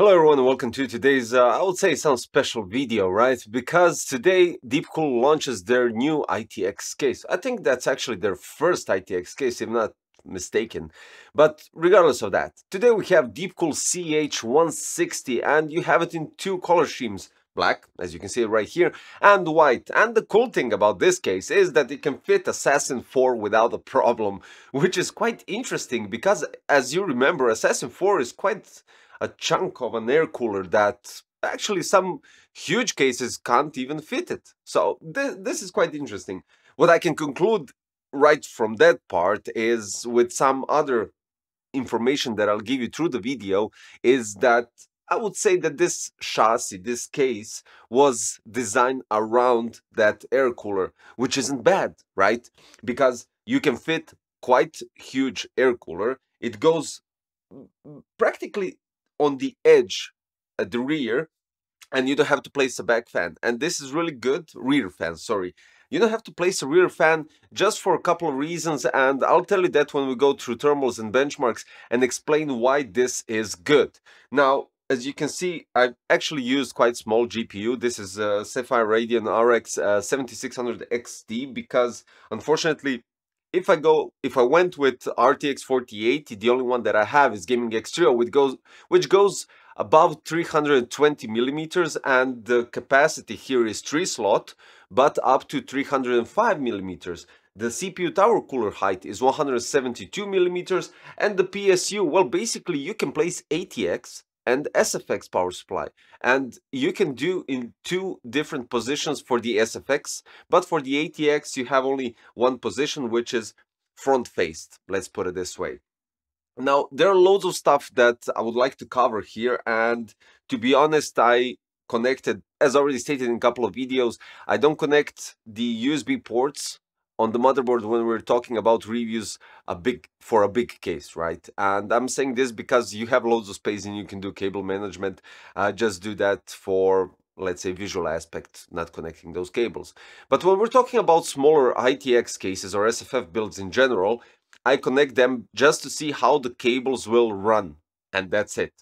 Hello everyone and welcome to today's, I would say some special video, right? Because today DeepCool launches their new ITX case. I think that's actually their first ITX case, if not mistaken. But regardless of that, today we have DeepCool CH160 and you have it in two color schemes. Black, as you can see right here, and white. And the cool thing about this case is that it can fit Assassin 4 without a problem, which is quite interesting because, as you remember, Assassin 4 is quite a chunk of an air cooler that actually some huge cases can't even fit it. So this is quite interesting. What I can conclude right from that part is with some other information that I'll give you through the video is that I would say that this chassis, this case, was designed around that air cooler, which isn't bad, right? Because you can fit quite huge air cooler. It goes practically on the edge at the rear, and you don't have to place a back fan. And this is really good, rear fan, sorry. You don't have to place a rear fan just for a couple of reasons, and I'll tell you that when we go through thermals and benchmarks and explain why this is good. Now, as you can see, I've actually used quite small GPU. This is a Sapphire Radeon RX 7600 XT because, unfortunately, if I went with RTX 4080, the only one that I have is Gaming X Trio, which goes above 320 millimeters, and the capacity here is 3 slot, but up to 305 millimeters. The CPU tower cooler height is 172 millimeters, and the PSU, well, basically you can place ATX and SFX power supply, and you can do in two different positions for the SFX, but for the ATX you have only one position, which is front faced, let's put it this way. Now, there are loads of stuff that I would like to cover here, and to be honest, I connected, as already stated in a couple of videos, I don't connect the USB ports on the motherboard when we're talking about reviews for a big case, right? And I'm saying this because you have loads of space and you can do cable management. Just do that for, let's say, visual aspect, not connecting those cables. But when we're talking about smaller ITX cases or SFF builds in general, I connect them just to see how the cables will run, and that's it.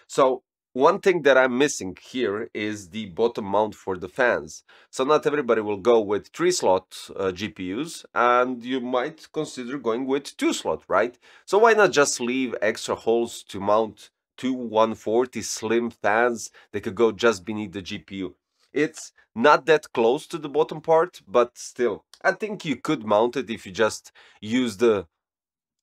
So one thing that I'm missing here is the bottom mount for the fans. So not everybody will go with 3-slot GPUs, and you might consider going with 2-slot, right? So why not just leave extra holes to mount two 140 slim fans that could go just beneath the GPU? It's not that close to the bottom part, but still, I think you could mount it if you just use the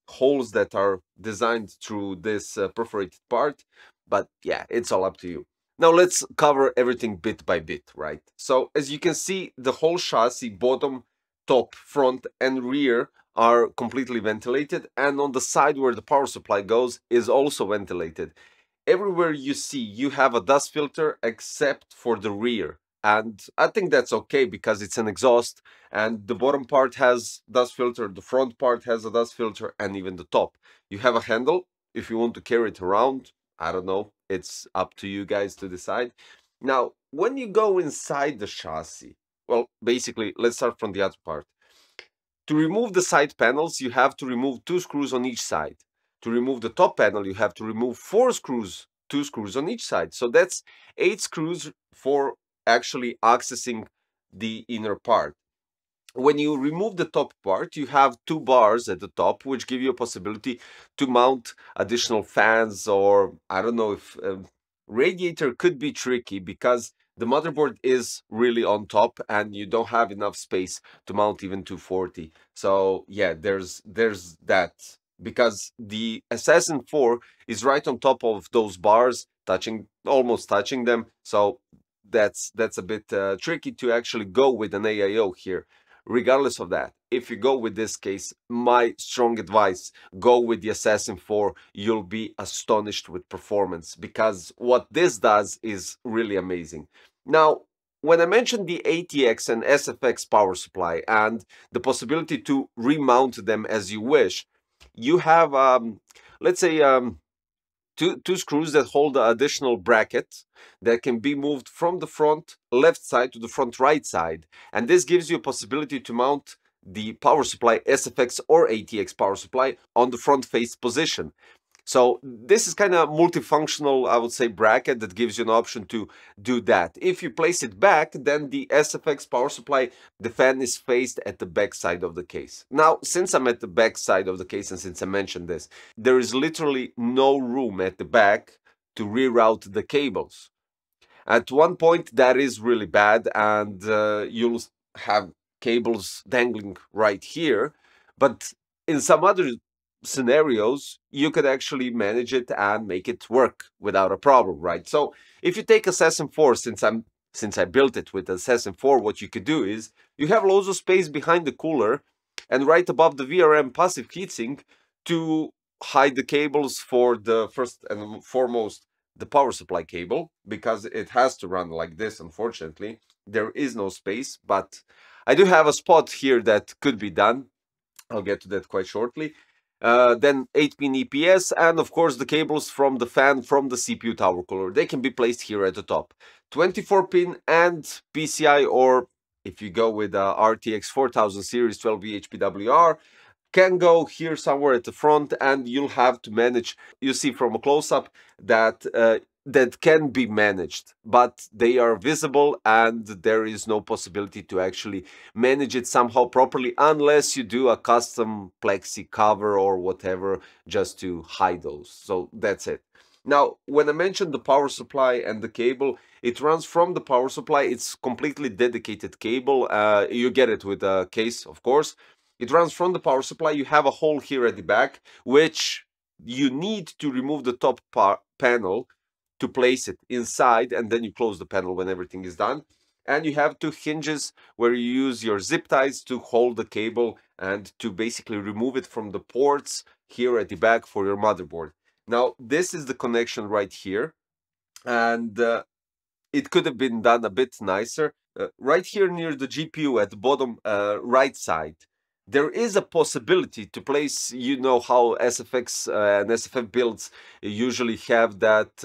holes that are designed through this perforated part. But yeah, it's all up to you. Now let's cover everything bit by bit, right? So as you can see, the whole chassis, bottom, top, front and rear are completely ventilated, and on the side where the power supply goes is also ventilated. Everywhere you see, you have a dust filter except for the rear. And I think that's okay because it's an exhaust, and the bottom part has dust filter, the front part has a dust filter, and even the top. You have a handle if you want to carry it around. I don't know. It's up to you guys to decide. Now, when you go inside the chassis, well, basically, let's start from the other part. To remove the side panels, you have to remove 2 screws on each side. To remove the top panel, you have to remove 4 screws, 2 screws on each side. So that's 8 screws for actually accessing the inner part. When you remove the top part, you have 2 bars at the top, which give you a possibility to mount additional fans, or I don't know if radiator could be tricky because the motherboard is really on top and you don't have enough space to mount even 240. So yeah, there's that, because the Assassin 4 is right on top of those bars, almost touching them. So that's a bit tricky to actually go with an AIO here. Regardless of that, if you go with this case, my strong advice, go with the Assassin 4. You'll be astonished with performance, because what this does is really amazing. Now, when I mentioned the ATX and SFX power supply and the possibility to remount them as you wish, you have, let's say, two screws that hold the additional bracket that can be moved from the front left side to the front right side. And this gives you a possibility to mount the power supply, SFX or ATX power supply, on the front face position. So this is kind of multifunctional, I would say, bracket that gives you an option to do that. If you place it back, then the SFX power supply, the fan is faced at the back side of the case. Now, since I'm at the back side of the case and since I mentioned this, there is literally no room at the back to reroute the cables. At one point, that is really bad, and you'll have cables dangling right here. But in some other scenarios, you could actually manage it and make it work without a problem, right? So if you take Assassin 4, since I built it with Assassin 4, what you could do is you have loads of space behind the cooler and right above the VRM passive heatsink to hide the cables for the first and foremost the power supply cable, because it has to run like this. Unfortunately, there is no space, but I do have a spot here that could be done. I'll get to that quite shortly. Then 8-pin EPS, and of course the cables from the fan from the CPU tower cooler. They can be placed here at the top. 24-pin and PCI, or if you go with RTX 4000 series 12V HPWR, can go here somewhere at the front, and you'll have to manage. You see from a close-up that that can be managed, but they are visible and there is no possibility to actually manage it somehow properly unless you do a custom plexi cover or whatever just to hide those. So that's it. Now, when I mentioned the power supply and the cable, it runs from the power supply. It's completely dedicated cable. You get it with a case, of course. It runs from the power supply. You have a hole here at the back, which you need to remove the top panel to place it inside, and then you close the panel when everything is done. And you have two hinges where you use your zip ties to hold the cable and to basically remove it from the ports here at the back for your motherboard. Now, this is the connection right here, and it could have been done a bit nicer. Right here near the GPU at the bottom right side, there is a possibility to place, you know how SFX and SFF builds usually have that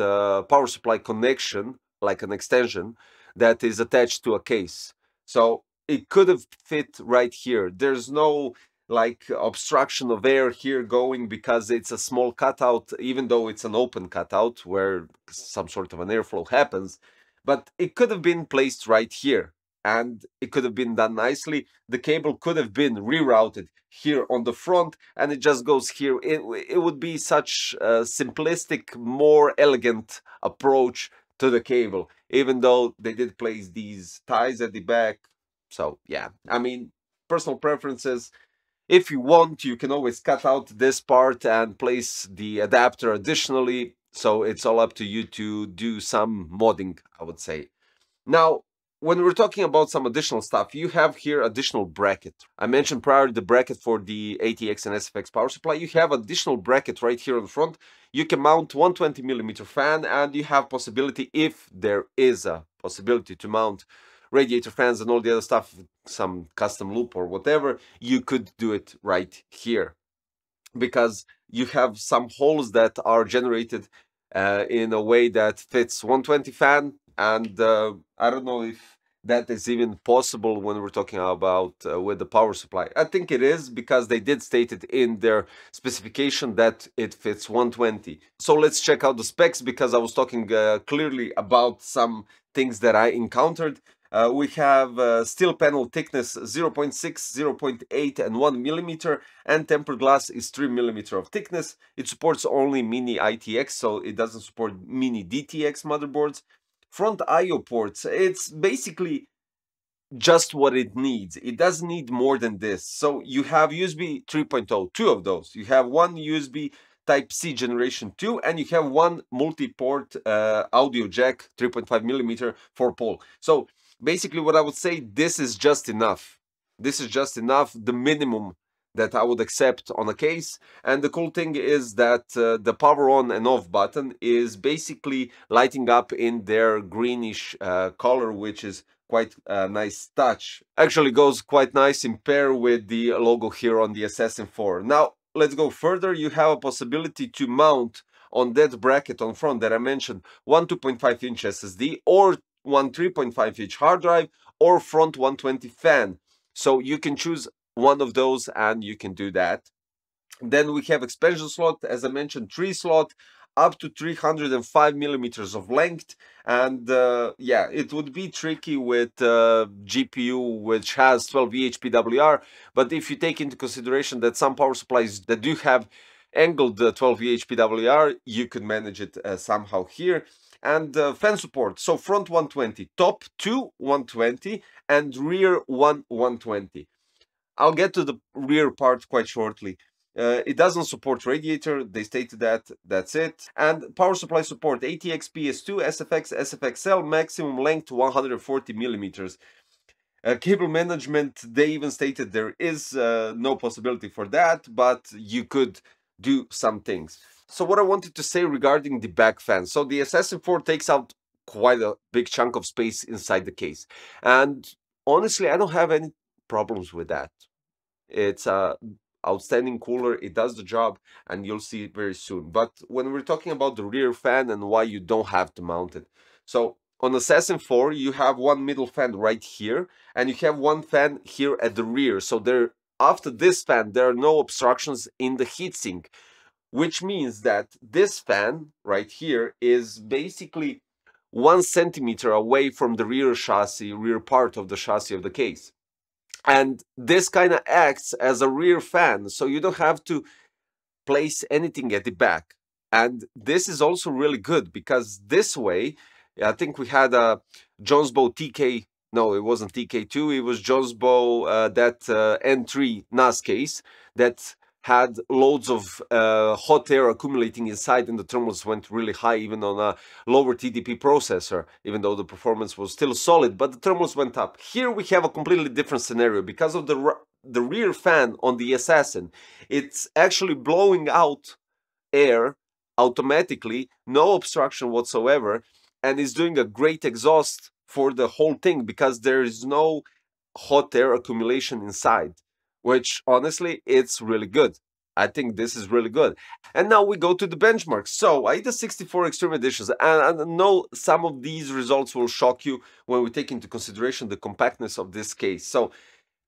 power supply connection, like an extension, that is attached to a case. So it could have fit right here. There's no like obstruction of air here going because it's a small cutout, even though it's an open cutout where some sort of an airflow happens. But it could have been placed right here, and it could have been done nicely. The cable could have been rerouted here on the front, and it just goes here. It would be such a simplistic, more elegant approach to the cable, even though they did place these ties at the back. So yeah, I mean, personal preferences. If you want, you can always cut out this part and place the adapter additionally. So it's all up to you to do some modding, I would say. Now, when we're talking about some additional stuff, you have here additional bracket. I mentioned prior the bracket for the ATX and SFX power supply. You have additional bracket right here on the front. You can mount 120mm fan, and you have possibility, if there is a possibility, to mount radiator fans and all the other stuff, some custom loop or whatever. You could do it right here, because you have some holes that are generated in a way that fits 120 fan, and I don't know if that is even possible when we're talking about with the power supply. I think it is, because they did state it in their specification that it fits 120. So let's check out the specs, because I was talking clearly about some things that I encountered. We have steel panel thickness 0.6, 0.8 and 1 millimeter, and tempered glass is 3 millimeter of thickness. It supports only mini-ITX, so it doesn't support mini-DTX motherboards. Front I/O ports, it's basically just what it needs. It doesn't need more than this. So you have USB 3.0, two of those. You have one USB Type-C generation 2, and you have one multi-port audio jack 3.5 millimeter for pole. So basically what I would say, this is just enough. This is just enough, the minimum that I would accept on a case. And the cool thing is that the power on and off button is basically lighting up in their greenish color, which is quite a nice touch. Actually goes quite nice in pair with the logo here on the Assassin 4. Now, let's go further. You have a possibility to mount on that bracket on front that I mentioned one 2.5-inch SSD, or one 3.5-inch hard drive, or front 120 fan. So you can choose one of those and you can do that. Then we have expansion slot, as I mentioned, 3 slot, up to 305 millimeters of length. And yeah, it would be tricky with GPU which has 12V HPWR, but if you take into consideration that some power supplies that do have angled 12V HPWR, you could manage it somehow here. And fan support, so front 120, top 2 120, and rear 120. I'll get to the rear part quite shortly. It doesn't support radiator, they stated that, that's it. And power supply support, ATX PS2, SFX, SFXL, maximum length 140 millimeters. Cable management, they even stated there is no possibility for that, but you could do some things. So what I wanted to say regarding the back fan. So the Assassin 4 takes out quite a big chunk of space inside the case. And honestly, I don't have any problems with that. It's a outstanding cooler, it does the job, and you'll see it very soon. But when we're talking about the rear fan and why you don't have to mount it. So on Assassin 4, you have one middle fan right here, and you have one fan here at the rear. So there, after this fan, there are no obstructions in the heatsink, which means that this fan right here is basically 1 centimeter away from the rear chassis, rear part of the chassis of the case. And this kind of acts as a rear fan, so you don't have to place anything at the back. And this is also really good because this way, I think we had a Jonesbow TK, no, it wasn't TK2, it was Jonesbow, that N3 NAS case that had loads of hot air accumulating inside, and the thermals went really high even on a lower TDP processor, even though the performance was still solid, but the thermals went up. Here we have a completely different scenario because of the rear fan on the Assassin. It's actually blowing out air automatically, no obstruction whatsoever, and is doing a great exhaust for the whole thing because there is no hot air accumulation inside, which honestly, it's really good. I think this is really good. And now we go to the benchmarks. So I did the 64 Extreme Editions, and I know some of these results will shock you when we take into consideration the compactness of this case. So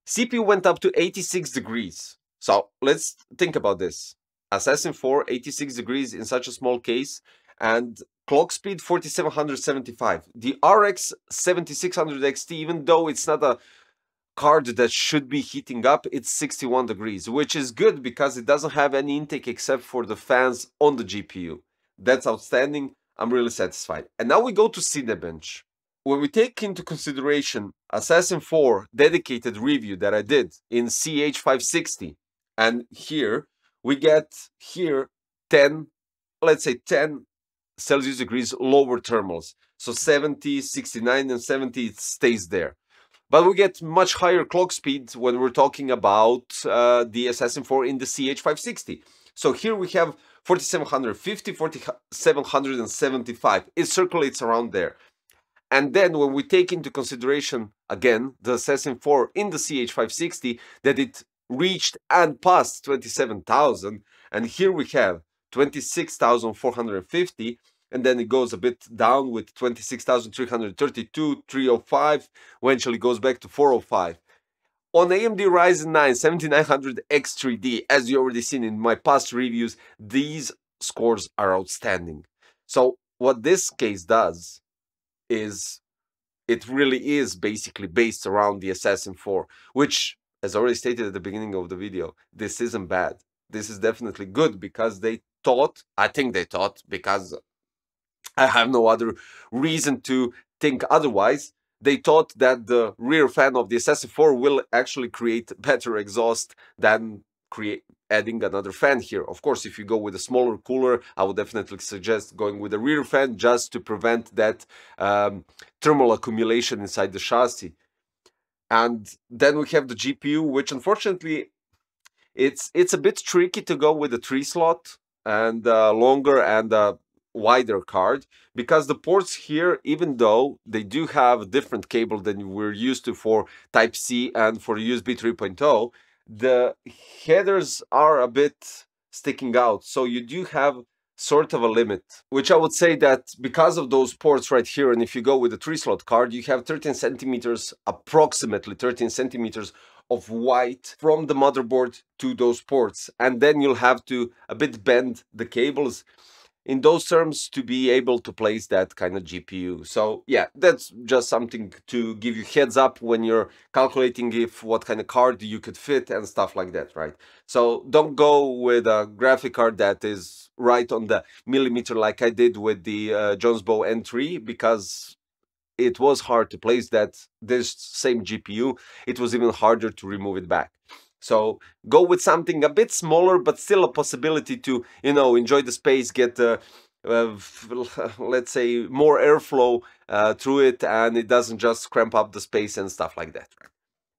CPU went up to 86 degrees. So let's think about this. Assassin 4, 86 degrees in such a small case, and clock speed 4775. The RX 7600 XT, even though it's not a card that should be heating up, it's 61 degrees, which is good because it doesn't have any intake except for the fans on the GPU. That's outstanding. I'm really satisfied. And now we go to Cinebench. When we take into consideration Assassin 4 dedicated review that I did in CH560, and here we get here 10, let's say 10 Celsius degrees lower thermals. So 70, 69, and 70, it stays there. But we get much higher clock speed when we're talking about the Assassin 4 in the CH560. So here we have 4750, 4775. It circulates around there. And then when we take into consideration, again, the Assassin 4 in the CH560, that it reached and passed 27,000. And here we have 26,450. And then it goes a bit down with 26,332, 305, eventually goes back to 405. On AMD Ryzen 9 7900X3D, as you already seen in my past reviews, these scores are outstanding. So what this case does is it really is basically based around the Assassin 4, which, as already stated at the beginning of the video, this isn't bad. This is definitely good because they thought, I think they thought, because I have no other reason to think otherwise, they thought that the rear fan of the Assassin 4 will actually create better exhaust than adding another fan here. Of course, if you go with a smaller cooler, I would definitely suggest going with a rear fan just to prevent that thermal accumulation inside the chassis. And then we have the GPU, which unfortunately, it's a bit tricky to go with a 3-slot and longer and wider card, because the ports here, even though they do have a different cable than we're used to for Type-C and for USB 3.0, the headers are a bit sticking out. So you do have sort of a limit, which I would say that because of those ports right here, and if you go with a 3-slot card, you have 13 centimeters, approximately 13 centimeters of white from the motherboard to those ports, and then you'll have to a bit bend the cables in those terms to be able to place that kind of GPU. So yeah, that's just something to give you heads up when you're calculating if what kind of card you could fit and stuff like that, right? So don't go with a graphic card that is right on the millimeter like I did with the Jonesbow N3, because it was hard to place this same GPU. It was even harder to remove it back. So go with something a bit smaller, but still a possibility to, enjoy the space, get, let's say, more airflow through it, and it doesn't just cramp up the space and stuff like that.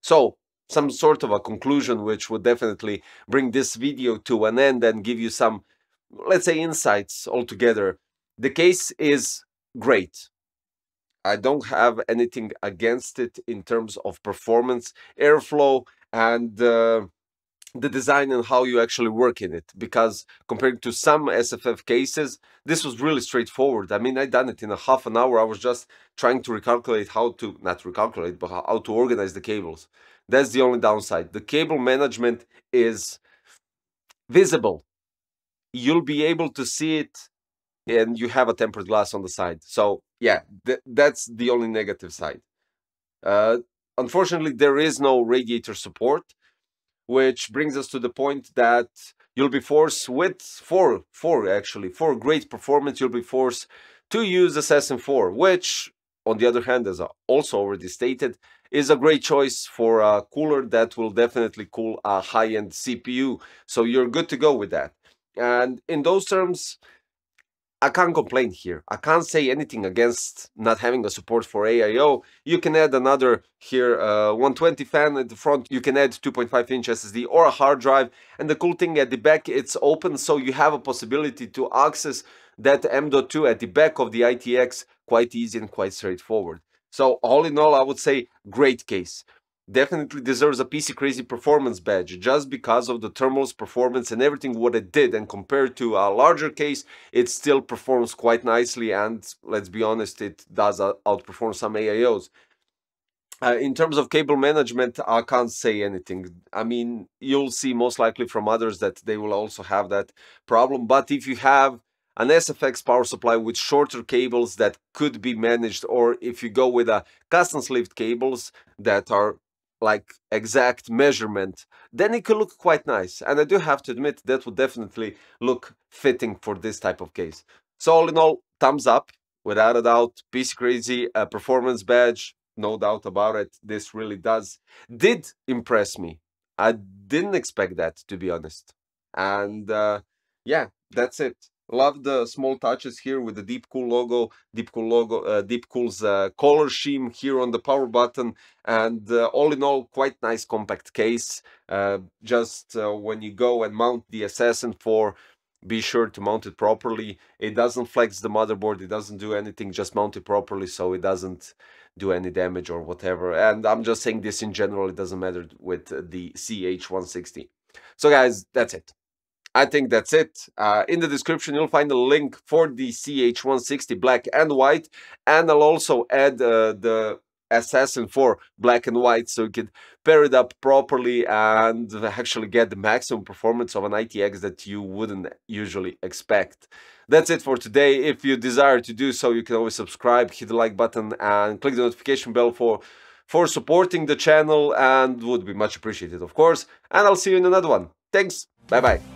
So some sort of a conclusion, which would definitely bring this video to an end and give you some, let's say, insights altogether. The case is great. I don't have anything against it in terms of performance, airflow, and the design and how you actually work in it. Because compared to some SFF cases, this was really straightforward. I mean, I done it in a half an hour. I was just trying to recalculate not recalculate, but how to organize the cables. That's the only downside. The cable management is visible. You'll be able to see it, and you have a tempered glass on the side. So yeah, that's the only negative side. Unfortunately, there is no radiator support, which brings us to the point that you'll be forced with for great performance, you'll be forced to use Assassin 4, which on the other hand, as I also already stated, is a great choice for a cooler that will definitely cool a high-end CPU. So you're good to go with that. And in those terms, I can't complain here. I can't say anything against not having a support for AIO. You can add another here, 120 fan at the front. You can add 2.5-inch SSD or a hard drive. And the cool thing at the back, it's open, so you have a possibility to access that M.2 at the back of the ITX quite easy and quite straightforward. So all in all, I would say great case. Definitely deserves a PC Crazy performance badge just because of the thermals, performance, and everything what it did. And compared to a larger case, it still performs quite nicely, and let's be honest, it does outperform some AIOs. In terms of cable management, I can't say anything. I mean, you'll see most likely from others that they will also have that problem. But if you have an SFX power supply with shorter cables that could be managed, or if you go with a custom sleeved cables that are like exact measurement, then it could look quite nice. And I do have to admit that would definitely look fitting for this type of case. So all in all, thumbs up, without a doubt. PC Crazy, a performance badge, no doubt about it. This really did impress me. I didn't expect that, to be honest. And yeah, that's it. Love the small touches here with the DeepCool logo, DeepCool's color scheme here on the power button, and all in all, quite nice compact case. Just when you go and mount the Assassin 4, be sure to mount it properly. It doesn't flex the motherboard, it doesn't do anything, just mount it properly so it doesn't do any damage or whatever. And I'm just saying this in general, it doesn't matter with the CH160. So guys, that's it. I think that's it. In the description, you'll find a link for the CH160 black and white, and I'll also add the Assassin 4 black and white, so you can pair it up properly and actually get the maximum performance of an ITX that you wouldn't usually expect. That's it for today. If you desire to do so, you can always subscribe, hit the like button, and click the notification bell for supporting the channel, and would be much appreciated, of course. And I'll see you in another one. Thanks. Bye-bye.